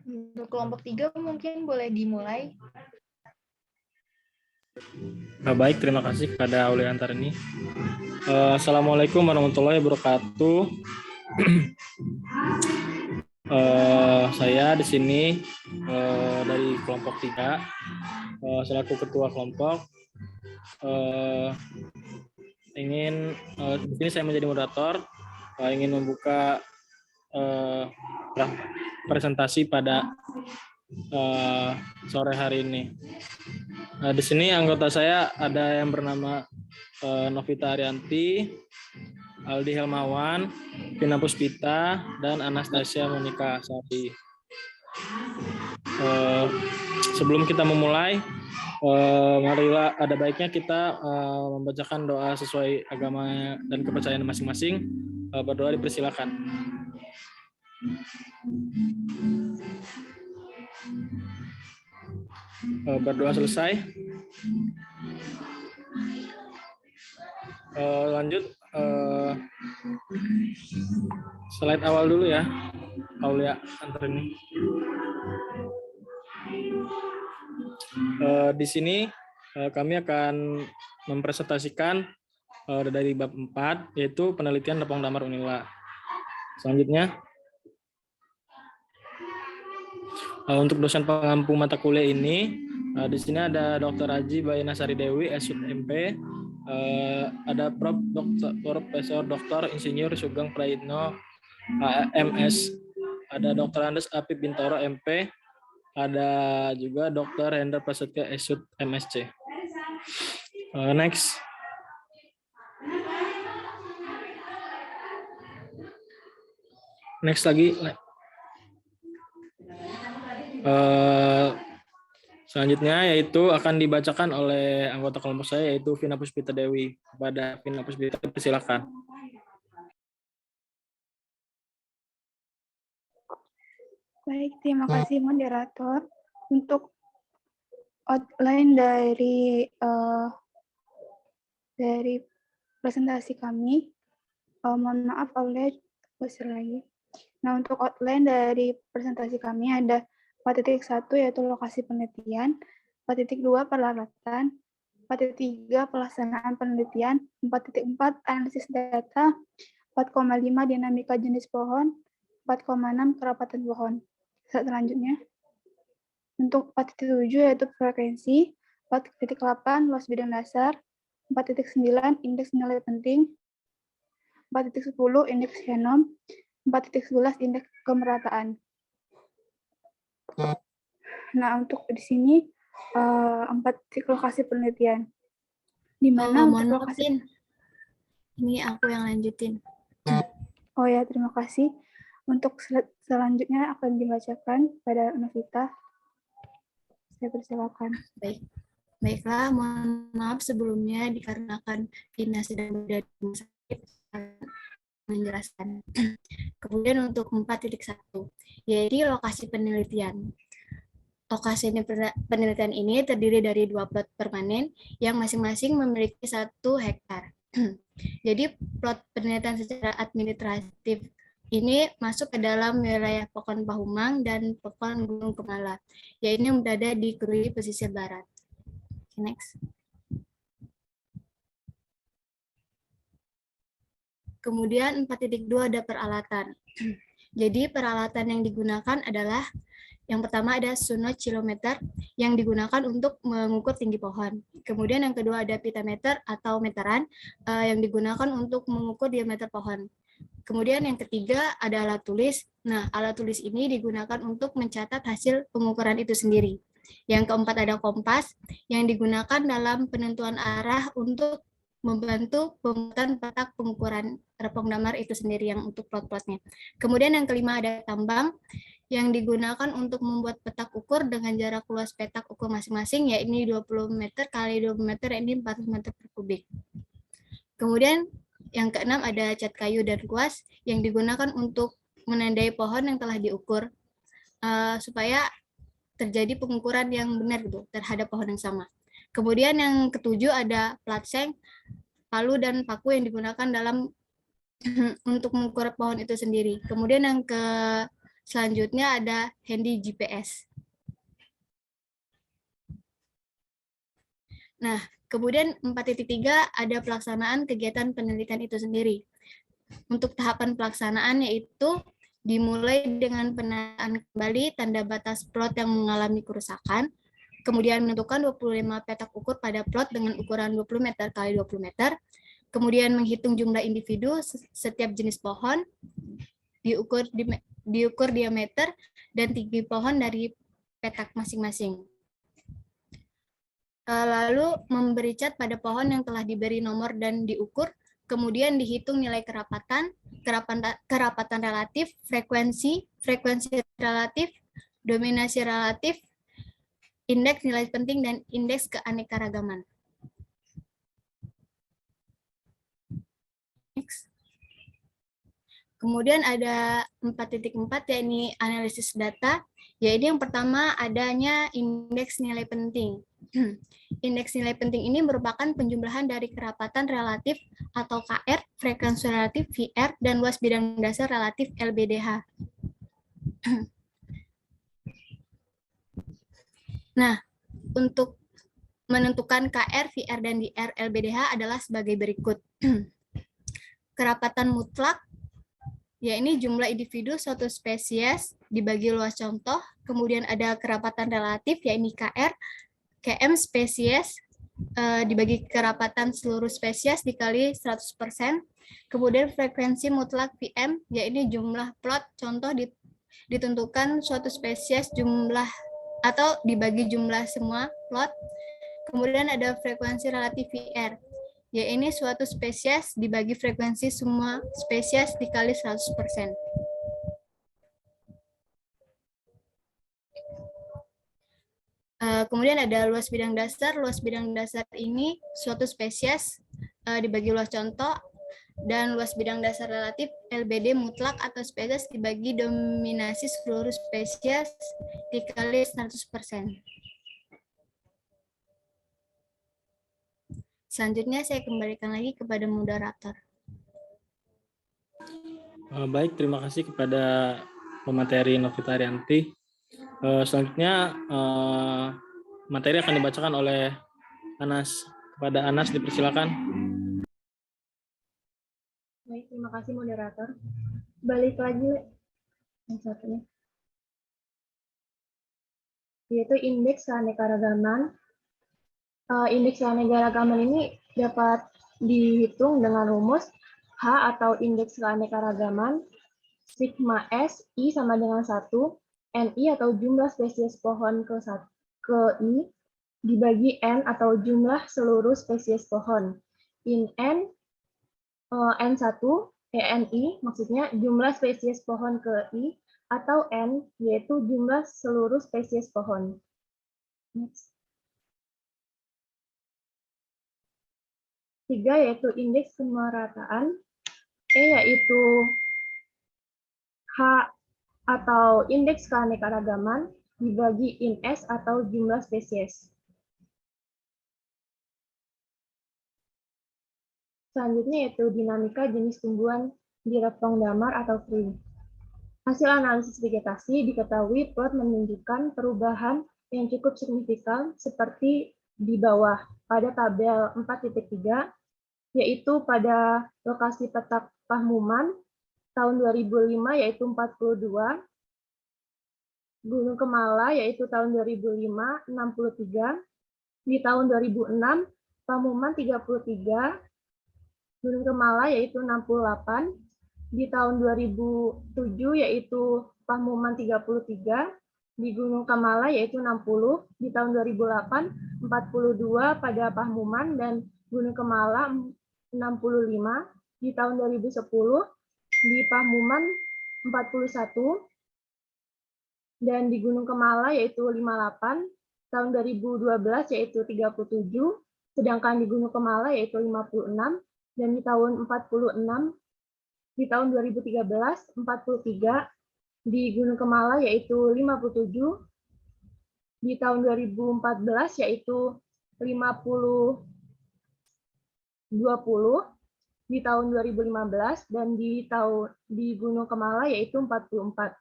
Untuk kelompok 3 mungkin boleh dimulai. Baik, terima kasih kepada Auliantar ini. Assalamualaikum warahmatullahi wabarakatuh. Saya di sini dari kelompok 3 selaku ketua kelompok di sini saya menjadi moderator, ingin membuka presentasi pada sore hari ini. Di sini anggota saya ada yang bernama Novita Arianti, Aldi Helmawan, Vina Puspita, dan Anastasia Monika Sari. Sebelum kita memulai, marilah ada baiknya kita membacakan doa sesuai agama dan kepercayaan masing-masing. Berdoa dipersilakan. Berdoa selesai. Lanjut slide awal dulu ya, Aulia antar ini. Di sini kami akan mempresentasikan dari bab 4, yaitu penelitian Lepong Damar Unila. Selanjutnya, untuk dosen pengampu mata kuliah ini, di sini ada Dr. Haji Bayana Sari Dewi, SUT MP, ada Profesor Dr. Insinyur Sugeng Prayitno, MS, ada Dr. Andes Apip Bintoro, MP, ada juga Dr. Hendra Prasetya, SUT MSC. Next. Next lagi. Selanjutnya yaitu akan dibacakan oleh anggota kelompok saya, yaitu Vina Puspita Dewi. Kepada Vina Puspita, persilakan. Baik, terima kasih moderator. Untuk outline dari presentasi kami, mohon maaf Aulia usir lagi. Nah, untuk outline dari presentasi kami ada 4.1 yaitu lokasi penelitian, 4.2 peralatan, 4.3 pelaksanaan penelitian, 4.4 analisis data, 4,5 dinamika jenis pohon, 4,6 kerapatan pohon. Selanjutnya, untuk 4.7 yaitu frekuensi, 4.8 luas bidang dasar, 4.9 indeks nilai penting, 4.10 indeks genom, 4.11 indeks kemerataan. Nah, untuk di sini 4 lokasi penelitian. Di mana mohon lokasi ini aku yang lanjutin. Oh ya, terima kasih. Untuk selanjutnya akan dibacakan pada Novita. Saya persilakan. Baiklah, mohon maaf sebelumnya dikarenakan Vina sedang berada di rumah sakit menjelaskan. Kemudian untuk 4.1, yaitu lokasi penelitian. Lokasi penelitian ini terdiri dari 2 plot permanen yang masing-masing memiliki 1 hektar. Jadi plot penelitian secara administratif ini masuk ke dalam wilayah Pokon Pahumang dan Pokon Gunung Kemala, yaitu yang berada di Krui pesisir barat. Next. Kemudian 4.2 ada peralatan. Jadi peralatan yang digunakan adalah yang pertama ada sonochilometer yang digunakan untuk mengukur tinggi pohon. Kemudian yang kedua ada pitameter atau meteran yang digunakan untuk mengukur diameter pohon. Kemudian yang ketiga ada alat tulis. Nah, alat tulis ini digunakan untuk mencatat hasil pengukuran itu sendiri. Yang keempat ada kompas yang digunakan dalam penentuan arah untuk membantu pembuatan petak pengukuran Lepong Damar itu sendiri yang untuk plot-plotnya. Kemudian yang kelima ada tambang yang digunakan untuk membuat petak ukur dengan jarak luas petak ukur masing-masing, yaitu 20 meter kali 20 meter, ini 400 meter per kubik. Kemudian yang keenam ada cat kayu dan kuas yang digunakan untuk menandai pohon yang telah diukur supaya terjadi pengukuran yang benar gitu terhadap pohon yang sama. Kemudian yang ketujuh ada plat-seng, palu dan paku yang digunakan dalam untuk mengukur pohon itu sendiri. Kemudian yang Selanjutnya ada handy GPS. Nah, kemudian 4.3 ada pelaksanaan kegiatan penelitian itu sendiri. Untuk tahapan pelaksanaan yaitu dimulai dengan penataan kembali tanda batas plot yang mengalami kerusakan, kemudian menentukan 25 petak ukur pada plot dengan ukuran 20 meter x 20 meter, kemudian menghitung jumlah individu setiap jenis pohon, diukur diameter dan tinggi pohon dari petak masing-masing. Lalu memberi cat pada pohon yang telah diberi nomor dan diukur, kemudian dihitung nilai kerapatan relatif, frekuensi relatif, dominasi relatif, indeks nilai penting, dan indeks keanekaragaman. Next. Kemudian ada 4.4 yakni analisis data, yaitu yang pertama adanya indeks nilai penting. Indeks nilai penting ini merupakan penjumlahan dari kerapatan relatif atau KR, frekuensi relatif VR, dan luas bidang dasar relatif LBDH. Nah, untuk menentukan KR, VR, dan DR LBDH adalah sebagai berikut. Kerapatan mutlak, ya ini jumlah individu suatu spesies dibagi luas contoh, kemudian ada kerapatan relatif, yakni KR, KM spesies dibagi kerapatan seluruh spesies dikali 100%, kemudian frekuensi mutlak VM, yakni jumlah plot contoh ditentukan suatu spesies jumlah atau dibagi jumlah semua plot, kemudian ada frekuensi relatif VR, yaitu suatu spesies dibagi frekuensi semua spesies dikali 100%. Kemudian ada luas bidang dasar. Luas bidang dasar ini suatu spesies dibagi luas contoh, dan luas bidang dasar relatif LBD mutlak atau spesies dibagi dominasi seluruh spesies dikali 100%. Selanjutnya saya kembalikan lagi kepada moderator. Baik, terima kasih kepada pemateri Novita Arianti. Selanjutnya materi akan dibacakan oleh Anas. Kepada Anas dipersilakan. Baik, terima kasih moderator. Balik lagi yang satunya, yaitu indeks keanekaragaman. Indeks keanekaragaman ini dapat dihitung dengan rumus H atau indeks keanekaragaman, sigma S, I sama dengan 1, NI atau jumlah spesies pohon ke I, dibagi N atau jumlah seluruh spesies pohon. In N, N1, NI maksudnya jumlah spesies pohon ke I, atau N yaitu jumlah seluruh spesies pohon. Next. 3 yaitu indeks kemerataan, E yaitu H atau indeks keanekaragaman dibagi in S atau jumlah spesies. Selanjutnya yaitu dinamika jenis tumbuhan di rempong damar atau kering. Hasil analisis vegetasi diketahui plot menunjukkan perubahan yang cukup signifikan seperti di bawah pada tabel 4.3, yaitu pada lokasi petak Pahmuman tahun 2005 yaitu 42, Gunung Kemala yaitu tahun 2005 63, di tahun 2006 Pahmuman 33, Gunung Kemala yaitu 68, di tahun 2007 yaitu Pahmuman 33, di Gunung Kemala yaitu 60, di tahun 2008 42 pada Pahmuman dan Gunung Kemala 65, di tahun 2010 di Pahmuman 41, dan di Gunung Kemala yaitu 58, tahun 2012 yaitu 37, sedangkan di Gunung Kemala yaitu 56, dan di tahun 46, di tahun 2013 43, di Gunung Kemala yaitu 57, di tahun 2014 yaitu 50 20, di tahun 2015, dan di Gunung Kemala yaitu 44.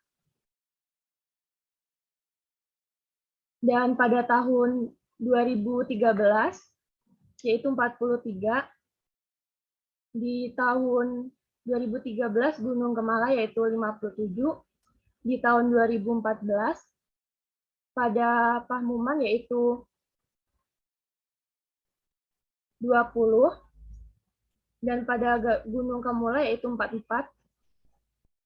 Dan pada tahun 2013 yaitu 43, di tahun 2013 Gunung Gemala yaitu 57, di tahun 2014 pada Pamuman yaitu 20, dan pada Gunung Kemula yaitu 44.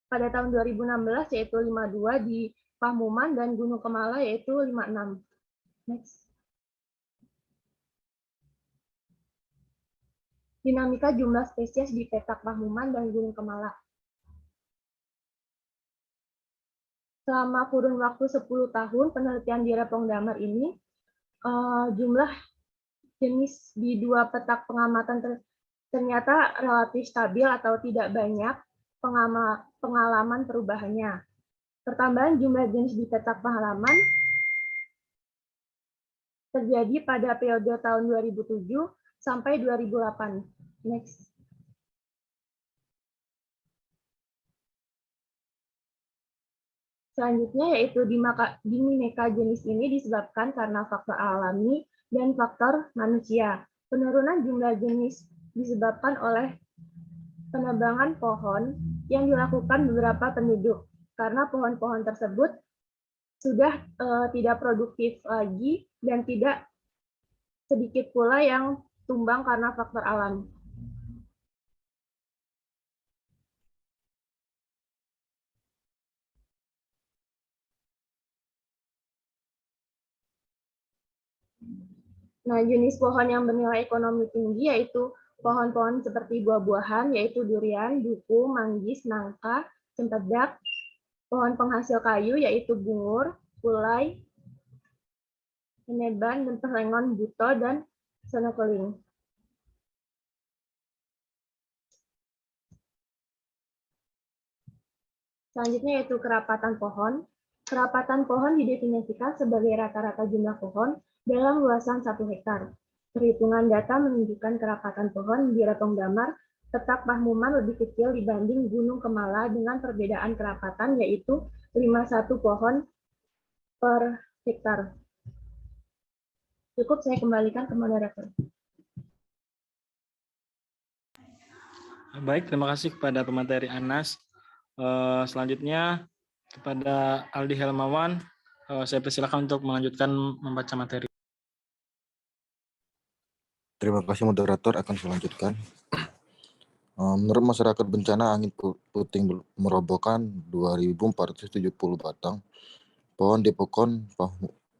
Pada tahun 2016 yaitu 52 di Pamuman dan Gunung Kemala yaitu 56. Next. Dinamika jumlah spesies di petak Pamuman dan Gunung Kemala. Selama kurun waktu 10 tahun penelitian di Repong Damar ini, jumlah jenis di dua petak pengamatan ternyata relatif stabil atau tidak banyak pengalaman perubahannya. Pertambahan jumlah jenis di petak pengalaman terjadi pada periode tahun 2007 sampai 2008. Next. Selanjutnya yaitu dinamika jenis ini disebabkan karena faktor alami dan faktor manusia. Penurunan jumlah jenis disebabkan oleh penebangan pohon yang dilakukan beberapa penduduk karena pohon-pohon tersebut sudah tidak produktif lagi dan tidak sedikit pula yang tumbang karena faktor alam. Nah, jenis pohon yang bernilai ekonomi tinggi yaitu pohon-pohon seperti buah-buahan, yaitu durian, duku, manggis, nangka, cempedak, pohon penghasil kayu, yaitu bungur, kulai, eneban, lempenlengon, buto, dan sonokeling. Selanjutnya yaitu kerapatan pohon. Kerapatan pohon didefinisikan sebagai rata-rata jumlah pohon dalam luasan 1 hektar. Perhitungan data menunjukkan kerapatan pohon di Repong Damar, petak Pamuman lebih kecil dibanding Gunung Kemala dengan perbedaan kerapatan yaitu 51 pohon per hektar. Cukup saya kembalikan ke moderator. Baik, terima kasih kepada pemateri Anas. Selanjutnya kepada Aldi Helmawan, saya persilakan untuk melanjutkan membaca materi. Terima kasih moderator, akan saya lanjutkan. Menurut masyarakat bencana, angin puting merobohkan 2.470 batang pohon di Pekon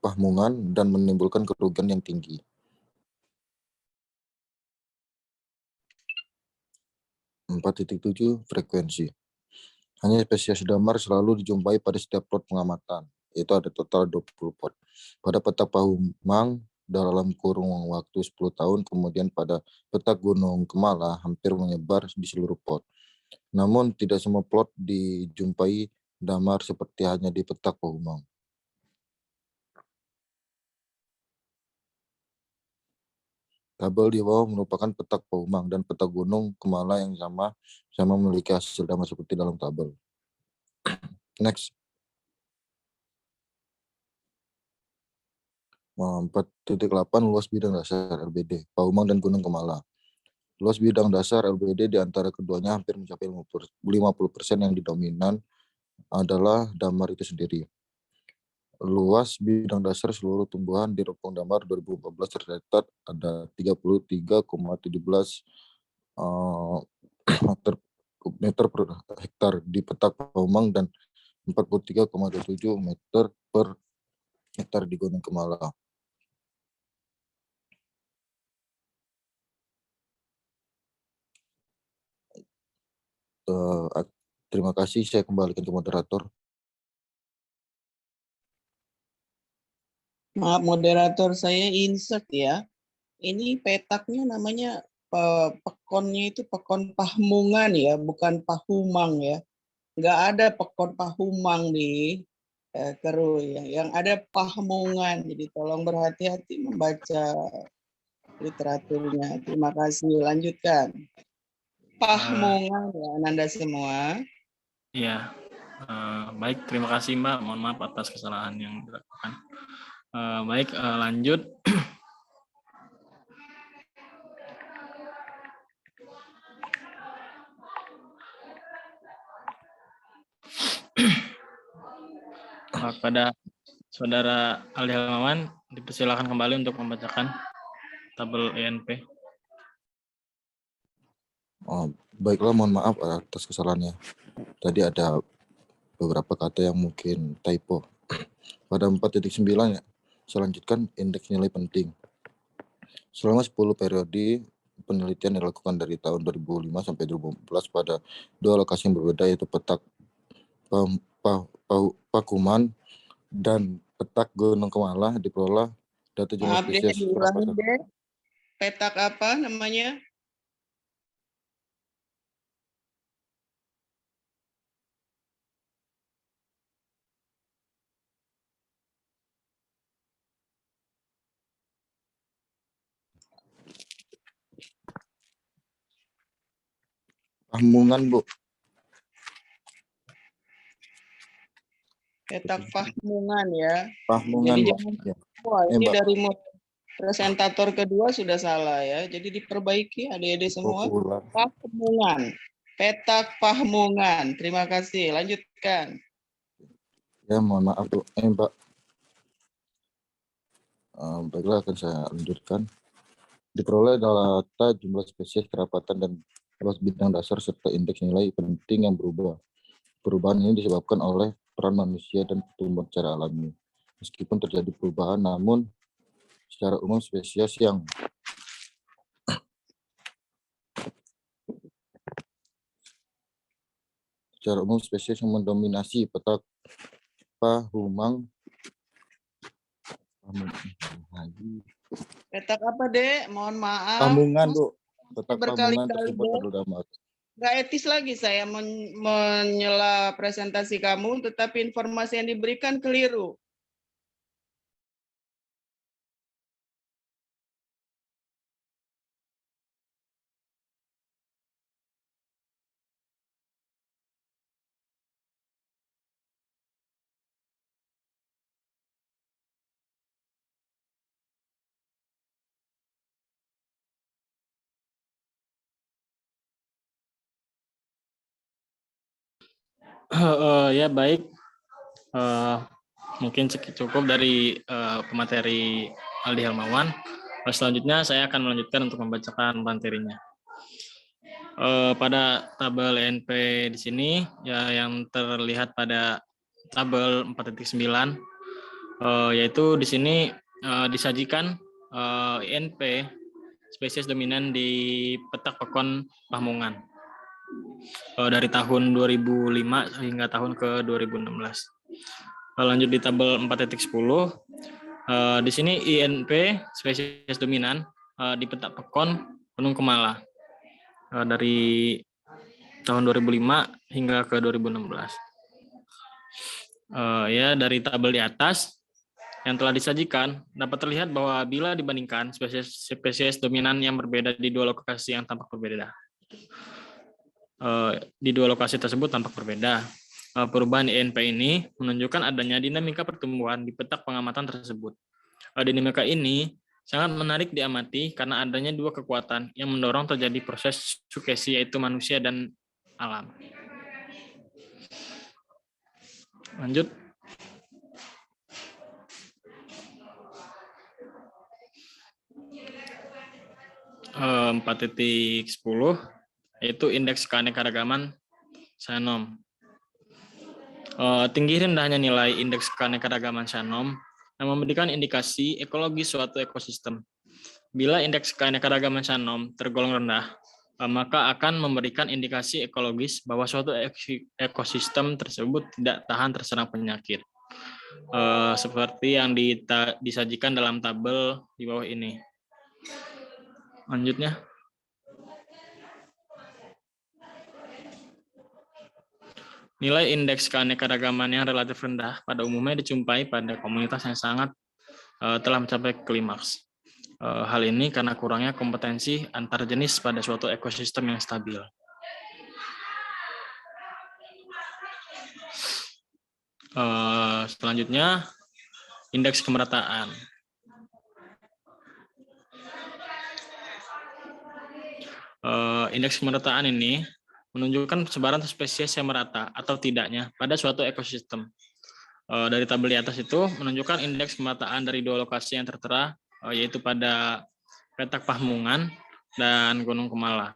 Pamungan dan menimbulkan kerugian yang tinggi. Frekuensi. Hanya spesies damar selalu dijumpai pada setiap plot pengamatan, yaitu ada total 20 plot. Pada petak Pahumang dalam kurun waktu 10 tahun, kemudian pada petak Gunung Kemala hampir menyebar di seluruh plot. Namun tidak semua plot dijumpai damar seperti hanya di petak Pahumang. Tabel di bawah merupakan petak Pahumang dan petak Gunung Kemala yang sama memiliki hasil damar seperti dalam tabel. Next. 4.8 luas bidang dasar LBD, Pahumang dan Gunung Kemala. Luas bidang dasar LBD di antara keduanya hampir mencapai 50% yang didominan adalah damar itu sendiri. Luas bidang dasar seluruh tumbuhan di Repong Damar 2014 tercatat ada 33,17 meter per hektar di petak Pahumang dan 43,27 meter per hektar di Gunung Kemala. Terima kasih, saya kembalikan ke moderator. Maaf moderator, saya insert ya. Ini petaknya namanya pekonnya itu Pekon Pamungan ya, bukan Pahumang ya. Nggak ada Pekon Pahumang di Keru ya. Yang ada Pamungan. Jadi tolong berhati-hati membaca literaturnya. Terima kasih. Lanjutkan. Pamungan ya, Ananda semua. Iya, baik. Terima kasih Mbak. Mohon maaf atas kesalahan yang dilakukan. Baik, lanjut. Pada Saudara Aldi Halmawan, dipersilakan kembali untuk membacakan tabel ENP. Oh, baiklah, mohon maaf atas kesalahannya. Tadi ada beberapa kata yang mungkin typo. Pada 4.9 ya, saya lanjutkan indeks nilai penting. Selama 10 periode penelitian dilakukan dari tahun 2005 sampai 2014 pada dua lokasi yang berbeda, yaitu petak Pakuman dan petak Gunung Kemala, diperoleh data jumlah Maaf deh, spesies diulangi deh. Petak apa namanya? Pamungan, Bu. Petak Pamungan ya. Pamungan, Jadi Bu. jangan Ya. wah, ini Mbak. dari presentator kedua sudah salah ya. Jadi diperbaiki adik-adik semua. Populer. Pamungan. Petak Pamungan. Terima kasih. Lanjutkan. Ya, mohon maaf, Bu. Mbak. Baiklah, akan saya lanjutkan. Diperoleh data jumlah spesies, kerapatan, dan luas bidang dasar serta indeks nilai penting yang berubah. Perubahan ini disebabkan oleh peran manusia dan pertumbuhan secara alami. Meskipun terjadi perubahan, namun secara umum spesies yang mendominasi petak Pahumang. Petak apa, Dek? Mohon maaf. Pamungan, Bu. Petak Berkali-kali, Pamungan tersebut Dek. terdapat. Nggak etis lagi saya menyela presentasi kamu, tetapi informasi yang diberikan keliru. Ya baik, mungkin cukup dari pemateri Aldi Halmawan. Selanjutnya saya akan melanjutkan untuk membacakan materinya. Pada tabel ENP di sini ya, yang terlihat pada tabel 4.9, yaitu di sini disajikan ENP spesies dominan di petak Pekon Pamungan dari tahun 2005 hingga tahun ke 2016. Lanjut di tabel 4.10, di sini INP spesies dominan di petak Pekon Gunung Kemala dari tahun 2005 hingga ke 2016. Ya, dari tabel di atas yang telah disajikan dapat terlihat bahwa bila dibandingkan spesies dominan yang berbeda di dua lokasi yang tampak berbeda, di dua lokasi tersebut tampak berbeda. Perubahan INP ini menunjukkan adanya dinamika pertumbuhan di petak pengamatan tersebut. Dinamika ini sangat menarik diamati karena adanya dua kekuatan yang mendorong terjadi proses sukesi, yaitu manusia dan alam. Lanjut. Uh, 4.10 yaitu indeks keanekaragaman Shanom. Tinggi rendahnya nilai indeks keanekaragaman Shanom yang memberikan indikasi ekologis suatu ekosistem. Bila indeks keanekaragaman Shanom tergolong rendah, maka akan memberikan indikasi ekologis bahwa suatu ekosistem tersebut tidak tahan terserang penyakit. Seperti yang disajikan dalam tabel di bawah ini. Lanjutnya. Nilai indeks keanekaragaman yang relatif rendah pada umumnya dijumpai pada komunitas yang sangat telah mencapai klimaks. Hal ini karena kurangnya kompetensi antar jenis pada suatu ekosistem yang stabil. Selanjutnya, indeks kemerataan. Indeks kemerataan ini menunjukkan sebaran spesies yang merata atau tidaknya pada suatu ekosistem. Dari tabel di atas itu menunjukkan indeks kemerataan dari dua lokasi yang tertera, yaitu pada petak Pamungan dan Gunung Kemala.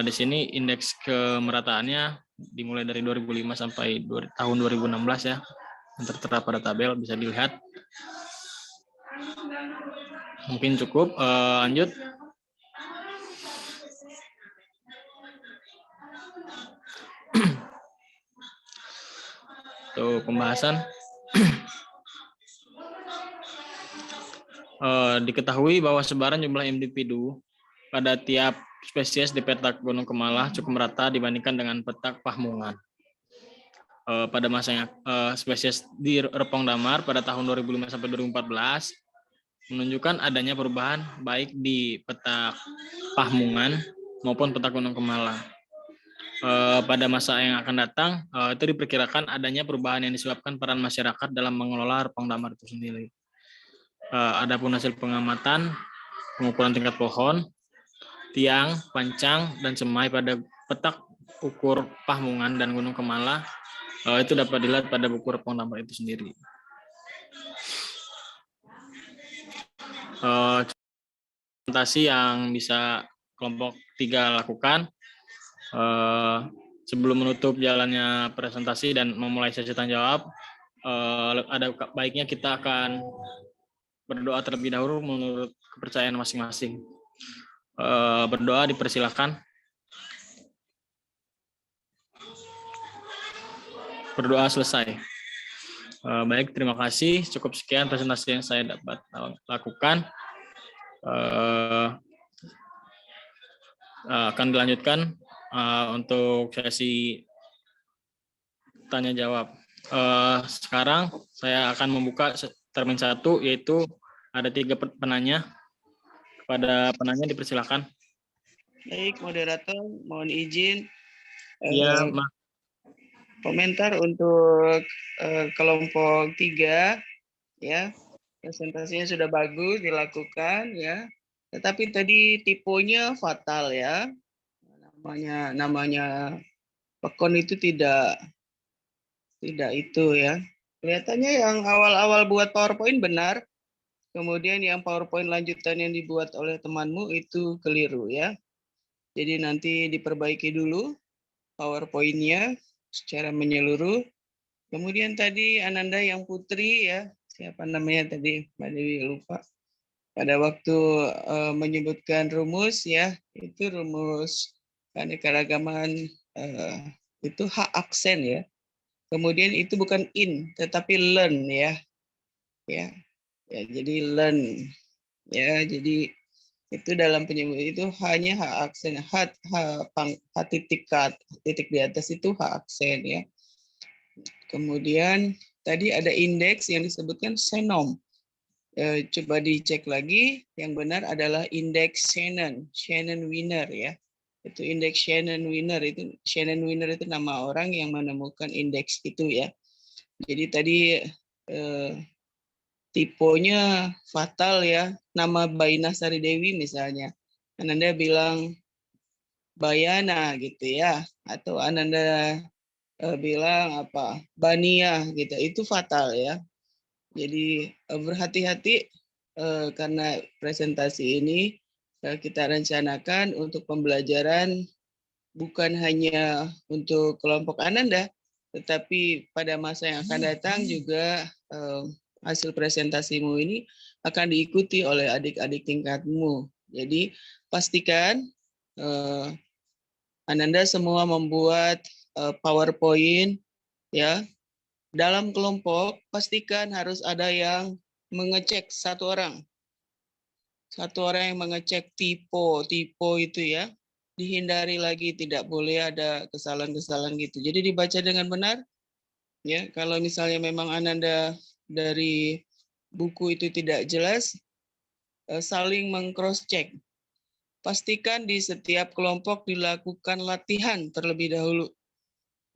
Di sini indeks kemerataannya dimulai dari 2005 sampai tahun 2016 ya, yang tertera pada tabel bisa dilihat. Mungkin cukup, lanjut. Tuh pembahasan. Diketahui bahwa sebaran jumlah individu pada tiap spesies di petak Gunung Kemala cukup merata dibandingkan dengan petak Pamungan. Pada masanya spesies di Repong Damar pada tahun 2005 sampai 2014 menunjukkan adanya perubahan baik di petak Pamungan maupun petak Gunung Kemala. Pada masa yang akan datang itu diperkirakan adanya perubahan yang disebabkan peran masyarakat dalam mengelola Repong Damar itu sendiri. Adapun hasil pengamatan pengukuran tingkat pohon, tiang, pancang, dan semai pada petak ukur Pamungan dan Gunung Kemala itu dapat dilihat pada buku Repong Damar itu sendiri. Presentasi yang bisa kelompok 3 lakukan. Sebelum menutup jalannya presentasi dan memulai sesi tanya jawab, ada baiknya kita akan berdoa terlebih dahulu menurut kepercayaan masing-masing. Berdoa dipersilakan. Berdoa selesai. Baik, terima kasih. Cukup sekian presentasi yang saya dapat lakukan. Akan dilanjutkan untuk sesi tanya jawab. Sekarang saya akan membuka termin 1, yaitu ada 3 penanya. Kepada penanya dipersilakan. Baik, moderator, mohon izin Ya, komentar untuk kelompok 3 ya. Presentasinya sudah bagus dilakukan ya. Tetapi tadi tipenya fatal ya. Namanya pekon itu tidak itu ya. Kelihatannya yang awal-awal buat PowerPoint benar. Kemudian yang PowerPoint lanjutan yang dibuat oleh temanmu itu keliru ya. Jadi nanti diperbaiki dulu PowerPoint-nya secara menyeluruh. Kemudian tadi Ananda yang putri ya, siapa namanya tadi, Mbak Dewi lupa. Pada waktu menyebutkan rumus ya, itu rumus keanekaragaman itu hak aksen ya. Kemudian itu bukan in, tetapi learn ya. Ya, jadi learn ya. Jadi itu dalam penyebut itu hanya hak aksen, titik di atas itu hak aksen ya. Kemudian tadi ada indeks yang disebutkan Shannon. Coba dicek lagi, yang benar adalah indeks Shannon Winner ya. Itu indeks Shannon Winner itu nama orang yang menemukan indeks itu ya. Jadi tadi tipenya fatal ya, nama Baina Sari Dewi misalnya. Ananda bilang Bayana gitu ya, atau Ananda bilang apa Bania gitu, itu fatal ya. Jadi berhati-hati karena presentasi ini kita rencanakan untuk pembelajaran bukan hanya untuk kelompok Ananda, tetapi pada masa yang akan datang juga hasil presentasimu ini akan diikuti oleh adik-adik tingkatmu. Jadi pastikan Ananda semua membuat PowerPoint ya. Dalam kelompok pastikan harus ada yang mengecek satu orang yang mengecek tipe itu ya. Dihindari lagi, tidak boleh ada kesalahan-kesalahan gitu. Jadi dibaca dengan benar ya. Kalau misalnya memang Ananda dari buku itu tidak jelas, saling meng-cross check. Pastikan di setiap kelompok dilakukan latihan terlebih dahulu.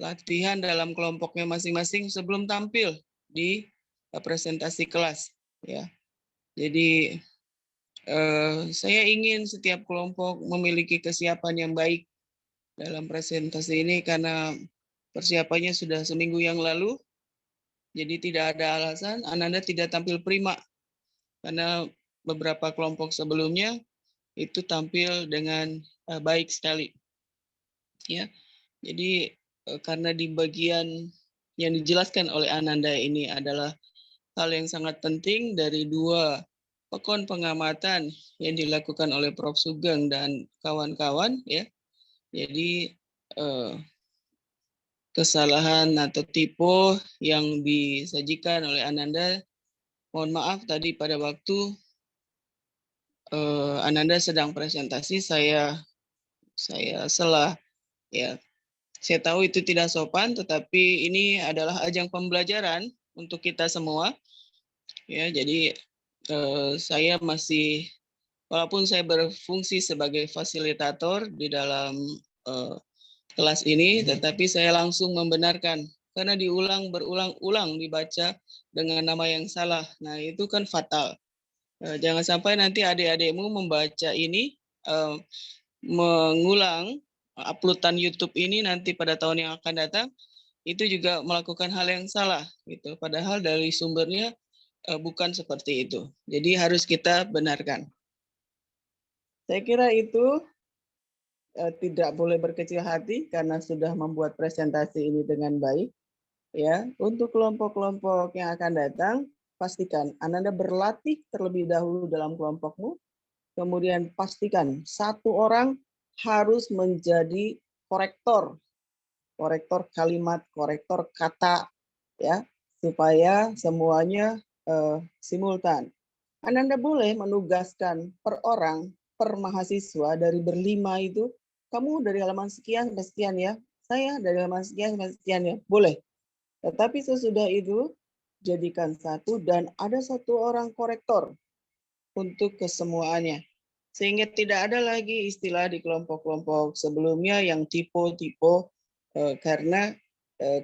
Latihan dalam kelompoknya masing-masing sebelum tampil di presentasi kelas ya. Jadi saya ingin setiap kelompok memiliki kesiapan yang baik dalam presentasi ini karena persiapannya sudah seminggu yang lalu. Jadi tidak ada alasan Ananda tidak tampil prima karena beberapa kelompok sebelumnya itu tampil dengan baik sekali. Ya. Jadi karena di bagian yang dijelaskan oleh Ananda ini adalah hal yang sangat penting dari 2 pekon pengamatan yang dilakukan oleh Prof. Sugeng dan kawan-kawan ya. Jadi kesalahan atau tipe yang disajikan oleh Ananda, mohon maaf tadi pada waktu Ananda sedang presentasi saya salah ya. Saya tahu itu tidak sopan, tetapi ini adalah ajang pembelajaran untuk kita semua ya. Jadi saya masih, walaupun saya berfungsi sebagai fasilitator di dalam kelas ini, tetapi saya langsung membenarkan karena berulang-ulang dibaca dengan nama yang salah. Nah, itu kan fatal. Jangan sampai nanti adik-adikmu membaca ini, mengulang uploadan YouTube ini nanti pada tahun yang akan datang, itu juga melakukan hal yang salah. Gitu. Padahal dari sumbernya bukan seperti itu. Jadi harus kita benarkan. Saya kira itu tidak boleh berkecil hati karena sudah membuat presentasi ini dengan baik. Ya, untuk kelompok-kelompok yang akan datang, pastikan Ananda berlatih terlebih dahulu dalam kelompokmu. Kemudian pastikan 1 orang harus menjadi korektor kalimat, korektor kata, ya, supaya semuanya simultan. Ananda boleh menugaskan per orang, per mahasiswa dari berlima itu, kamu dari halaman sekian sampai sekian ya, saya dari halaman sekian sampai sekian ya, boleh. Tetapi sesudah itu jadikan 1 dan ada 1 orang korektor untuk kesemuanya. Sehingga tidak ada lagi istilah di kelompok-kelompok sebelumnya yang tipe-tipe karena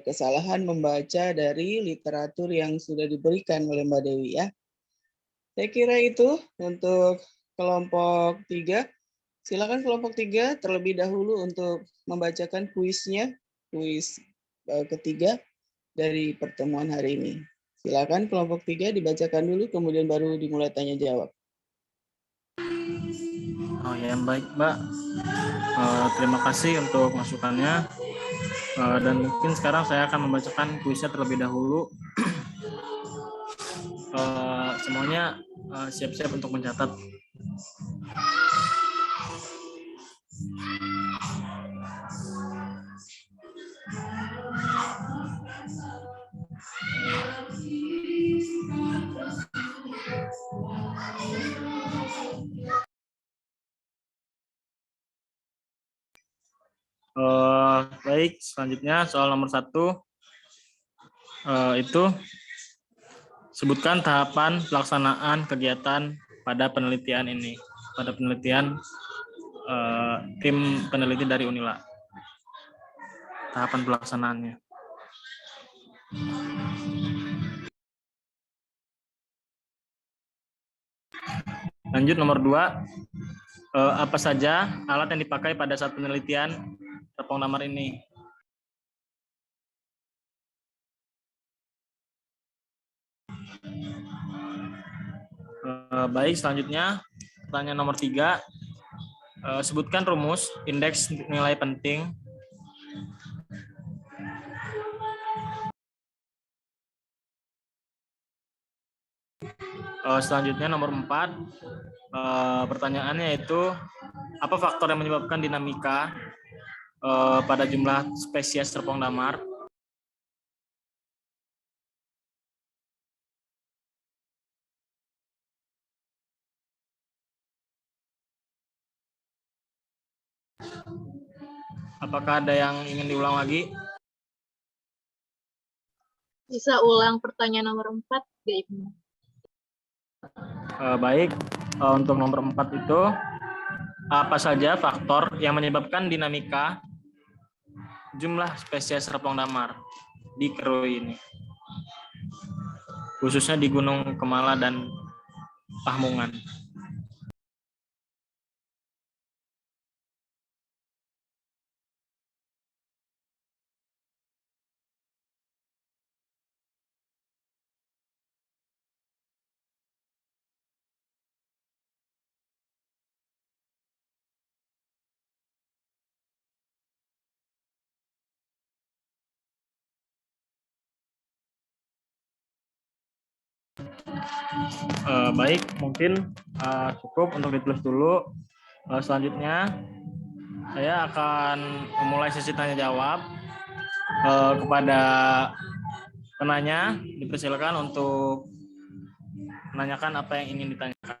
kesalahan membaca dari literatur yang sudah diberikan oleh Mbak Dewi ya. Saya kira itu untuk kelompok 3. Silakan kelompok 3 terlebih dahulu untuk membacakan kuisnya, kuis ketiga dari pertemuan hari ini. Silakan kelompok 3 dibacakan dulu, kemudian baru dimulai tanya jawab. Oh ya, baik Mbak. Terima kasih untuk masukannya. Dan mungkin sekarang saya akan membacakan kuisnya terlebih dahulu. Semuanya siap-siap untuk mencatat. Baik, selanjutnya soal nomor 1 itu sebutkan tahapan pelaksanaan kegiatan pada penelitian ini, pada penelitian tim peneliti dari Unila. Tahapan pelaksanaannya. Lanjut nomor 2, apa saja alat yang dipakai pada saat penelitian tepung damar ini? Baik, selanjutnya pertanyaan nomor 3, sebutkan rumus indeks nilai penting. Selanjutnya nomor 4, pertanyaannya itu apa faktor yang menyebabkan dinamika pada jumlah spesies terpong damar? Apakah ada yang ingin diulang lagi? Bisa ulang pertanyaan nomor 4, Ibu. Baik, untuk nomor 4 itu apa saja faktor yang menyebabkan dinamika jumlah spesies terpong damar di Kerui ini? khususnya di Gunung Kemala dan Pahmungan. Baik, mungkin cukup untuk ditulis dulu. Selanjutnya, saya akan memulai sesi tanya jawab. Kepada penanya, dipersilakan untuk menanyakan apa yang ingin ditanyakan.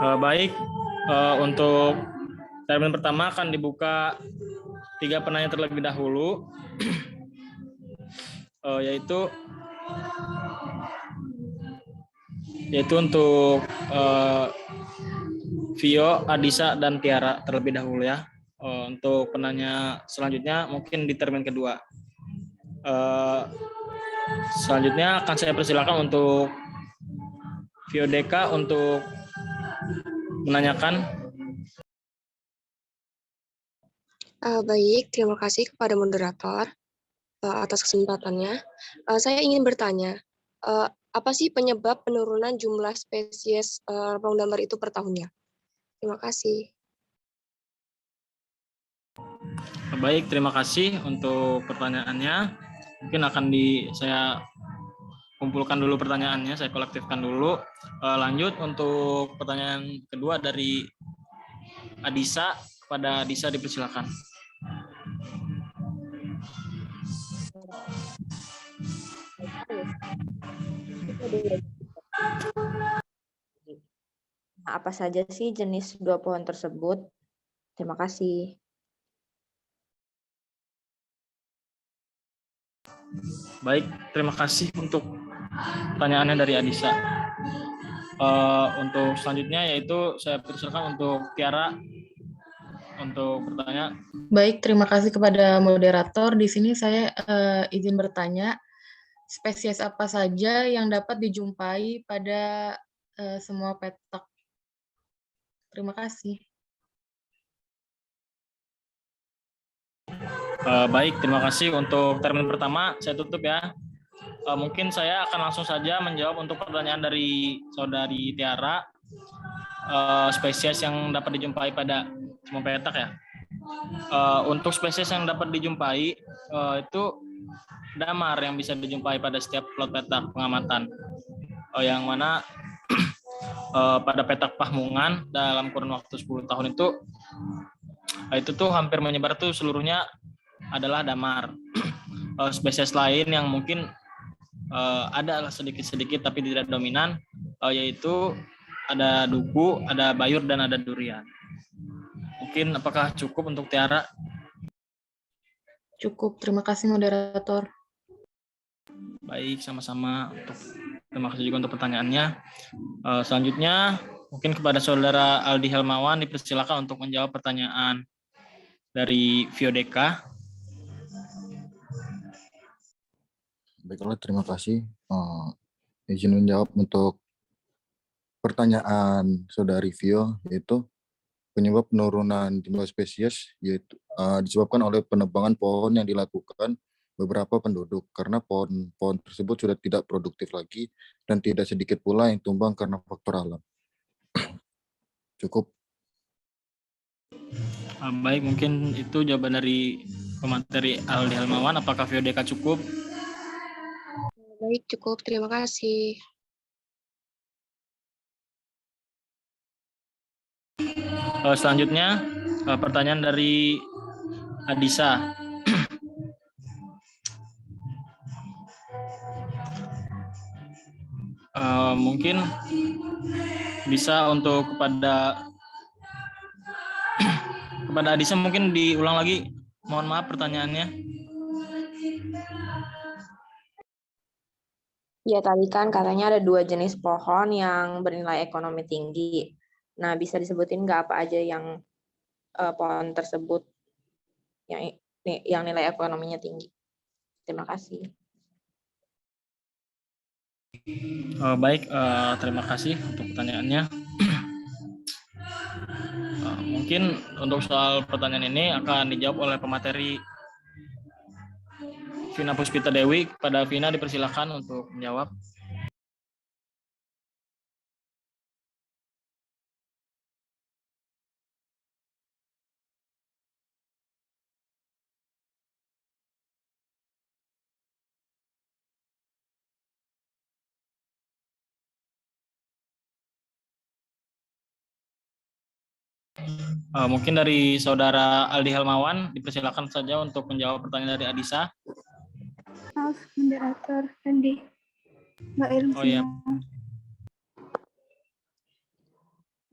Baik, untuk termin pertama akan dibuka 3 penanya terlebih dahulu, yaitu untuk Vio, Adisa, dan Tiara terlebih dahulu ya. Untuk penanya selanjutnya mungkin di termin kedua. Selanjutnya akan saya persilakan untuk Vio Deka untuk menanyakan. Baik, terima kasih kepada moderator atas kesempatannya. Saya ingin bertanya, apa sih penyebab penurunan jumlah spesies rempong damar itu per tahunnya? Terima kasih. Baik, terima kasih untuk pertanyaannya. Mungkin akan saya kumpulkan dulu pertanyaannya, saya kolektifkan dulu. Lanjut untuk pertanyaan kedua dari Adisa. Kepada Adisa dipersilakan. Apa saja sih jenis 2 pohon tersebut? Terima kasih. Baik, terima kasih untuk pertanyaannya dari Adisa. Untuk selanjutnya yaitu saya persilakan untuk Tiara untuk bertanya. Baik, terima kasih kepada moderator. Di sini saya izin bertanya, spesies apa saja yang dapat dijumpai pada semua petak? Terima kasih. Baik, terima kasih untuk termin pertama. Saya tutup ya. Mungkin saya akan langsung saja menjawab untuk pertanyaan dari saudari Tiara. Spesies yang dapat dijumpai pada semua petak ya. Untuk spesies yang dapat dijumpai itu damar yang bisa dijumpai pada setiap plot petak pengamatan. Yang mana pada petak Pahmungan dalam kurun waktu 10 tahun itu tuh hampir menyebar tuh seluruhnya adalah damar. Spesies lain yang mungkin ada sedikit-sedikit tapi tidak dominan, yaitu ada duku, ada bayur, dan ada durian. Mungkin apakah cukup untuk Tiara? Cukup, terima kasih moderator. Baik, sama-sama. Terima kasih juga untuk pertanyaannya. Selanjutnya, mungkin kepada saudara Aldi Helmawan dipersilakan untuk menjawab pertanyaan dari Vio Deka. Baiklah, terima kasih. Izin menjawab untuk pertanyaan saudari Vio, yaitu penyebab penurunan jumlah spesies yaitu disebabkan oleh penebangan pohon yang dilakukan beberapa penduduk karena pohon tersebut sudah tidak produktif lagi dan tidak sedikit pula yang tumbang karena faktor alam. Cukup. Baik, mungkin itu jawaban dari pemateri Aldi Helmawan. Apakah Vio Deka cukup? Baik, cukup. Terima kasih. Selanjutnya, pertanyaan dari Adisa. Mungkin bisa untuk kepada Adisa mungkin diulang lagi. Mohon maaf pertanyaannya. Ya, tadi kan katanya ada 2 jenis pohon yang bernilai ekonomi tinggi. Nah, bisa disebutin nggak apa aja yang pohon tersebut yang nilai ekonominya tinggi? Terima kasih. Baik, terima kasih untuk pertanyaannya. Mungkin untuk soal pertanyaan ini akan dijawab oleh pemateri Vina Puspita Dewi. Pada Vina dipersilakan untuk menjawab. Mungkin dari Saudara Aldi Helmawan, dipersilakan saja untuk menjawab pertanyaan dari Adisa. Maaf, moderator Andi. Mbak Ilmu. Oh iya.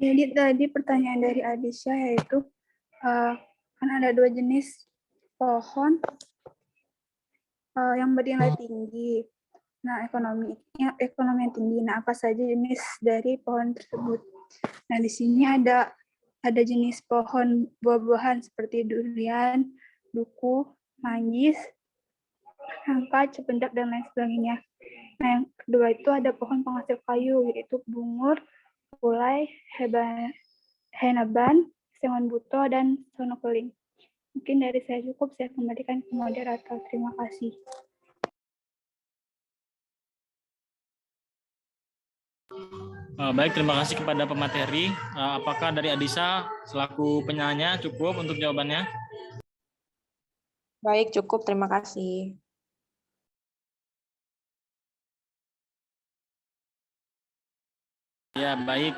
Jadi tadi pertanyaan dari Adisha yaitu kan ada 2 jenis pohon yang bernilai tinggi. Nah, ekonomi yang tinggi. Nah, apa saja jenis dari pohon tersebut? Nah, di sini ada jenis pohon buah-buahan seperti durian, duku, manggis, nangka, cempedak, dan lain sebagainya. Nah, yang kedua itu ada pohon penghasil kayu, yaitu bungur, kulai, henaban, sengon buto, dan sono keling. Mungkin dari saya cukup, saya kembalikan ke moderator. Terima kasih. Baik, terima kasih kepada pemateri. Apakah dari Adisa selaku penyanya cukup untuk jawabannya? Baik, cukup. Terima kasih. Ya, baik.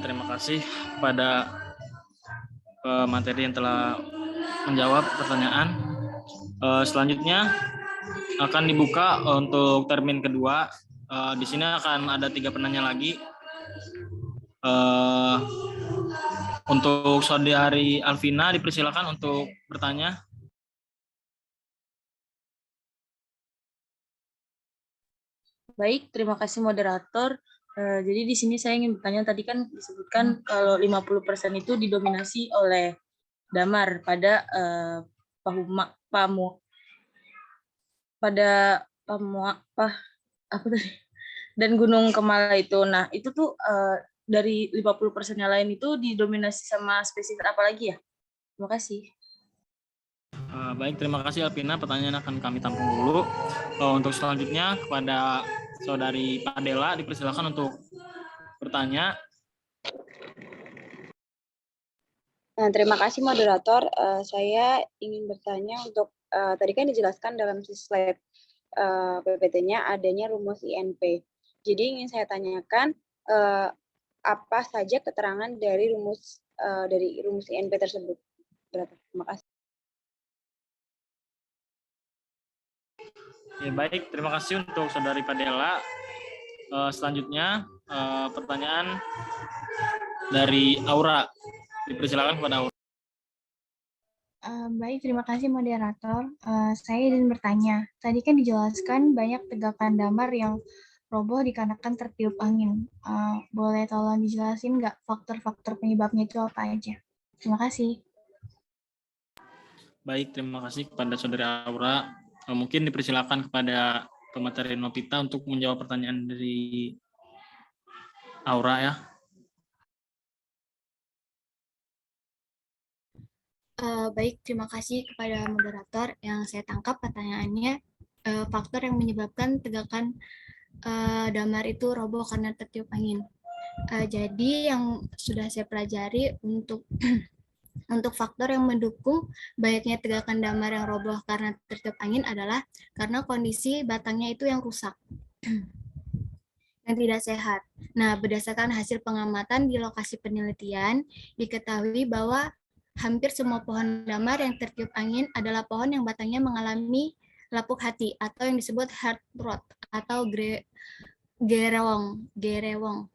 Terima kasih kepada pemateri yang telah menjawab pertanyaan. Selanjutnya akan dibuka untuk termin kedua. Di sini akan ada 3 penanya lagi. Untuk Saudari Alvina dipersilakan untuk bertanya. Baik, terima kasih moderator. Jadi di sini saya ingin bertanya, tadi kan disebutkan kalau 50% itu didominasi oleh damar pada dan Gunung Kemala itu. Nah, itu tuh dari 50% yang lain itu didominasi sama spesies apa lagi ya? Terima kasih. Baik, terima kasih Alvina. Pertanyaan akan kami tampung dulu. Untuk selanjutnya kepada Saudari Padela dipersilakan untuk bertanya. Nah, terima kasih moderator. Saya ingin bertanya untuk tadi kan dijelaskan dalam slide PPT-nya adanya rumus INP. Jadi ingin saya tanyakan apa saja keterangan dari rumus INP tersebut. Terima kasih. Ya, baik, terima kasih untuk Saudari Padela. Selanjutnya pertanyaan dari Aura. Dipersilakan kepada Aura. Baik, terima kasih moderator. Saya ingin bertanya. Tadi kan dijelaskan banyak tegakan damar yang roboh dikarenakan tertiup angin. Boleh tolong dijelasin nggak faktor-faktor penyebabnya itu apa aja? Terima kasih. Baik, terima kasih kepada Saudari Aura. Mungkin dipersilakan kepada pemateri Novita untuk menjawab pertanyaan dari Aura ya. Baik, terima kasih kepada moderator. Yang saya tangkap pertanyaannya, faktor yang menyebabkan tegakan damar itu roboh karena tertiup angin. Jadi yang sudah saya pelajari untuk faktor yang mendukung banyaknya tegakan damar yang roboh karena tertiup angin adalah karena kondisi batangnya itu yang rusak yang tidak sehat. Nah, berdasarkan hasil pengamatan di lokasi penelitian, diketahui bahwa hampir semua pohon damar yang tertiup angin adalah pohon yang batangnya mengalami lapuk hati atau yang disebut heart rot atau gerewong.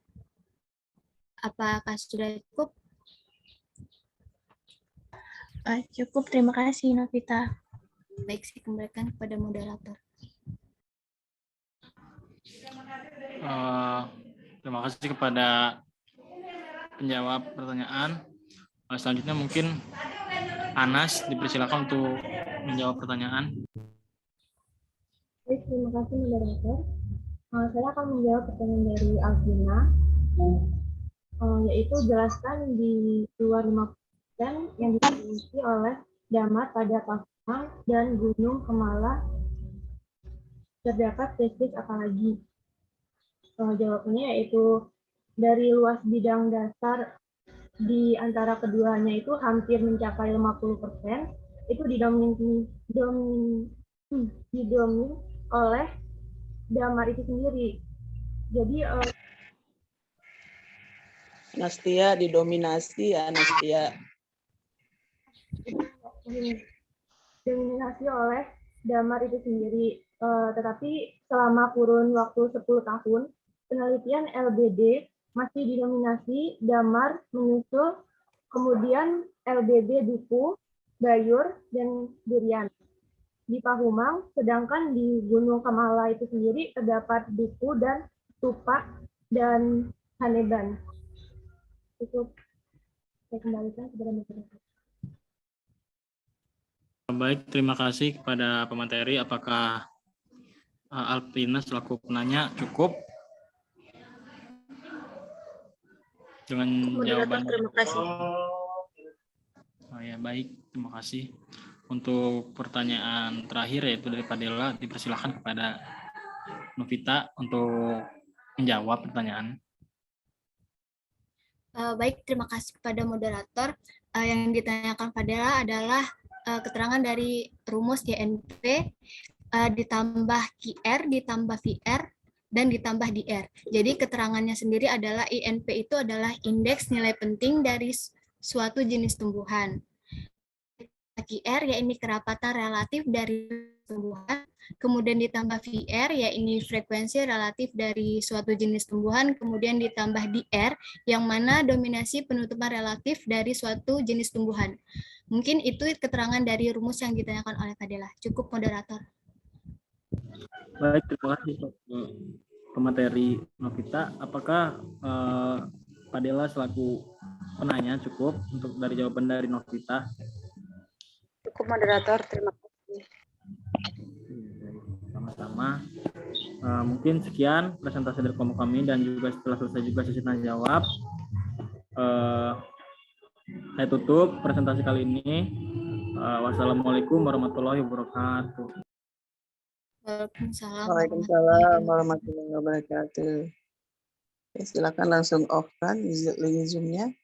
Apakah sudah cukup? Cukup, terima kasih Novita. Baik, saya kembalikan kepada moderator. Terima kasih kepada penjawab pertanyaan. Selanjutnya mungkin Anas dipersilakan untuk menjawab pertanyaan. Baik, terima kasih moderator. Saya akan menjawab pertanyaan dari Alvina, yaitu jelaskan di luar 5% yang dimiliki oleh Damar pada Pahumang dan Gunung Kemala terdapat spesies apa lagi? Jawabannya yaitu dari luas bidang dasar di antara keduanya itu hampir mencapai 50%, itu didomin oleh Damar itu sendiri. Jadi Anastia didominasi ya, Anastia. Didominasi oleh Damar itu sendiri. Tetapi selama kurun waktu 10 tahun, penelitian LBD masih didominasi Damar menyusul, kemudian LBD Duku, Bayur, dan Durian. Di Pahumang, sedangkan di Gunung Kemala itu sendiri terdapat Duku dan Tupak dan Haneban. Itu saya kembalikan kepada masyarakat. Baik, terima kasih kepada pemateri. Apakah Alvina selaku penanya cukup dengan jawaban? Terima kasih. Oh ya, baik, terima kasih. Untuk pertanyaan terakhir yaitu dari Padela, dipersilakan kepada Novita untuk menjawab pertanyaan. Baik, terima kasih kepada moderator. Yang ditanyakan Padela adalah keterangan dari rumus YNP ditambah QR, ditambah VR, dan ditambah DR. Jadi keterangannya sendiri adalah INP itu adalah indeks nilai penting dari suatu jenis tumbuhan. QR yaitu kerapatan relatif dari tumbuhan, kemudian ditambah VR yaitu frekuensi relatif dari suatu jenis tumbuhan, kemudian ditambah DR yang mana dominasi penutupan relatif dari suatu jenis tumbuhan. Mungkin itu keterangan dari rumus yang ditanyakan oleh Padela. Cukup moderator. Baik, terima kasih pemateri Novita. Apakah Padela selaku penanya cukup untuk dari jawaban dari Novita? Cukup moderator, terima kasih. Sama-sama. Mungkin sekian presentasi dari kelompok kami dan juga setelah selesai juga sesi tanya jawab. Saya tutup presentasi kali ini. Wassalamualaikum warahmatullahi wabarakatuh. Waalaikumsalam warahmatullahi wabarakatuh. Silakan langsung off kan link Zoom-nya.